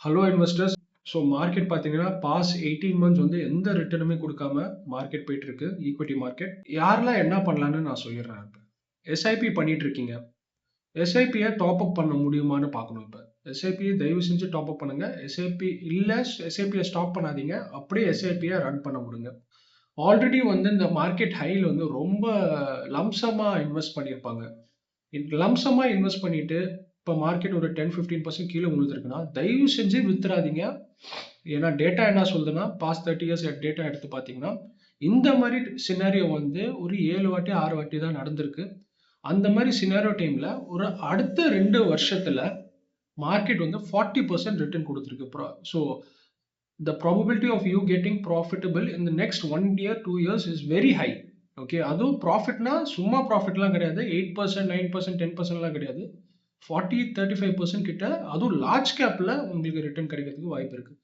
Hello investors. So market பார்த்தீங்கன்னா past 18 months வந்து எந்த ரிட்டர்னுமே கொடுக்காம மார்க்கெட் போயிட்டு இருக்கு. ஈக்விட்டி மார்க்கெட் யாரெல்லாம் என்ன பண்ணலான்னு நான் சொல்லிடுறேன். இப்போ எஸ்ஐபி பண்ணிட்டு இருக்கீங்க. எஸ்ஐபியை டாப் அப் பண்ண முடியுமான்னு பார்க்கணும். இப்போ எஸ்ஐபியை தயவு செஞ்சு டாப் அப் பண்ணுங்க. எஸ்ஐபி இல்லை, எஸ்ஐபியை ஸ்டாப் பண்ணாதீங்க. அப்படியே எஸ்ஐபியை ரன் பண்ண விடுங்க. ஆல்ரெடி வந்து இந்த மார்க்கெட் ஹையில் வந்து ரொம்ப லம்சமாக இன்வெஸ்ட் பண்ணியிருப்பாங்க. லம்சமா இன்வெஸ்ட் பண்ணிட்டு இப்போ மார்க்கெட் ஒரு 10-15% கீழே விழுந்துருக்குன்னா தயவு செஞ்சு வித்துறாதீங்க. ஏன்னா டேட்டா என்ன சொல்லுதுன்னா பாஸ்ட் 30 இயர்ஸ் டேட்டா எடுத்து பார்த்தீங்கன்னா இந்த மாதிரி சினாரியோ வந்து ஒரு 7 வாட்டி 6 வாட்டி தான் நடந்திருக்கு. அந்த மாதிரி சினாரியோ டைம்ல ஒரு அடுத்த 2 வருஷத்துல மார்க்கெட் வந்து 40% ரிட்டர்ன் கொடுத்துருக்கு. So the probability of you getting profitable in the next 1 year 2 years is very high. Okay, அதுவும் ப்ராஃபிட்னா சும்மா ப்ராஃபிட்லாம் கிடையாது. 8%, 9%, 10%லாம் கிடையாது. 40-35% கிட்ட, அதுவும் லார்ஜ் கேப்ல உங்களுக்கு ரிட்டர்ன் கிடைக்கிறதுக்கு வாய்ப்பு இருக்கு.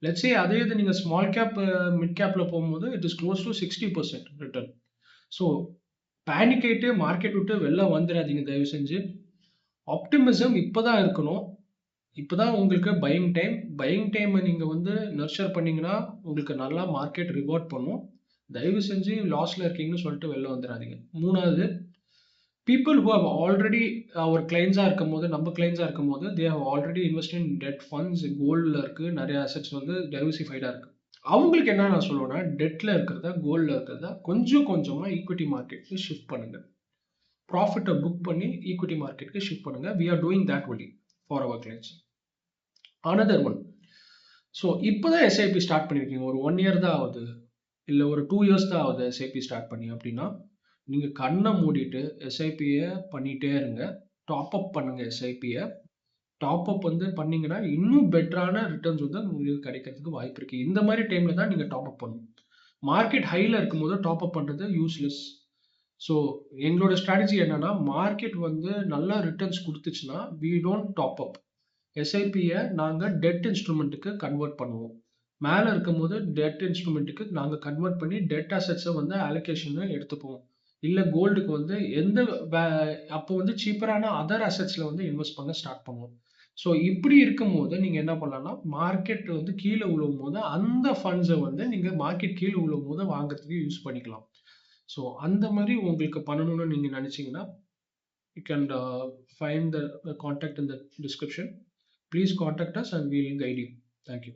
லெட்ஸ் சே அதே இது நீங்க ஸ்மால் கேப் மிட் கேப்ல போகும்போது it is close to 60% return. So panic ஆயிட்டு மார்க்கெட் விட்டு வெளில வந்துடாதீங்க தயவு செஞ்சு. ஆப்டிமிசம் இப்போதான் இருக்கணும். இப்போதான் உங்களுக்கு பையிங் டைமை நீங்கள் வந்து நர்ச்சர் பண்ணீங்கன்னா உங்களுக்கு நல்லா மார்க்கெட் ரிவார்ட் பண்ணும். தயவு செஞ்சு லாஸ்ல இருக்கீங்கன்னு சொல்லிட்டு வெளில வந்துடாதீங்க. மூணாவது, பீப்புள் ஹூ ஹவ் ஆல்ரெடி ஒரு கிளைண்ட்ஸாக இருக்கும் போது, நம்ம கிளைண்ட்ஸாக இருக்கும் போது they have already invest in debt funds, கோல்டில் இருக்குது, நிறைய அசெட்ஸ் வந்து டைவர்சிஃபைடாக இருக்குது. அவங்களுக்கு என்ன நான் சொல்லுவேன்னா, டெட்டில் இருக்கிறத கோல்டில் இருக்கிறத கொஞ்சம் கொஞ்சமாக ஈக்விட்டி மார்க்கெட்டுக்கு ஷிஃப்ட் பண்ணுங்க. ப்ராஃபிட்டை புக் பண்ணி ஈக்விட்டி மார்க்கெட்டுக்கு ஷிஃப்ட் பண்ணுங்க. We are doing that only for our clients. Another one, so இப்போதான் எஸ்ஐபி ஸ்டார்ட் பண்ணியிருக்கீங்க, ஒரு 1 இயர் தான் ஆகுது, இல்லை ஒரு 2 இயர்ஸ் தான் ஆகுது எஸ்ஐபி ஸ்டார்ட் பண்ணி அப்படின்னா, நீங்கள் கண்ணை மூடிட்டு எஸ்ஐபியை பண்ணிகிட்டே இருங்க. டாப் அப் பண்ணுங்க எஸ்ஐபியை. டாப் அப் வந்து பண்ணீங்கன்னா இன்னும் பெட்டரான ரிட்டர்ன்ஸ் வந்து உங்களுக்கு கிடைக்கிறதுக்கு வாய்ப்பு இருக்குது. இந்த மாதிரி டைமில் தான் நீங்கள் டாப் அப் பண்ணணும். மார்க்கெட் ஹையில் இருக்கும்போது டாப் அப் பண்ணுறது யூஸ்லெஸ். ஸோ எங்களோட ஸ்ட்ராட்டஜி என்னன்னா, மார்க்கெட் வந்து நல்லா ரிட்டர்ன்ஸ் கொடுத்துச்சுன்னா வி டோன்ட் டாப் அப். எஸ்ஐபியை நாங்கள் டெட் இன்ஸ்ட்ருமெண்ட்டுக்கு கன்வெர்ட் பண்ணுவோம். மேலே இருக்கும்போது டெட் இன்ஸ்ட்ருமெண்ட்டுக்கு நாங்கள் கன்வெர்ட் பண்ணி டெட் அசெட்ஸை வந்து அலோகேஷனை எடுத்துப்போம். இல்லை கோல்டுக்கு வந்து அப்போ வந்து சீப்பரான அதர் அசெட்ஸில் வந்து இன்வெஸ்ட் பண்ண ஸ்டார்ட் பண்ணுவோம். ஸோ இப்படி இருக்கும்போது நீங்கள் என்ன பண்ணலாம்னா, மார்க்கெட் வந்து கீழே விழுவும் போது அந்த ஃபண்ட்ஸை வந்து நீங்கள் மார்க்கெட் கீழே விழுவும் போது வாங்குறதுக்கு யூஸ் பண்ணிக்கலாம். ஸோ அந்த மாதிரி உங்களுக்கு பண்ணணும்னு நீங்கள் நினச்சிங்கன்னா, you can find the contact in the description. Please contact us and we will guide you. Thank you.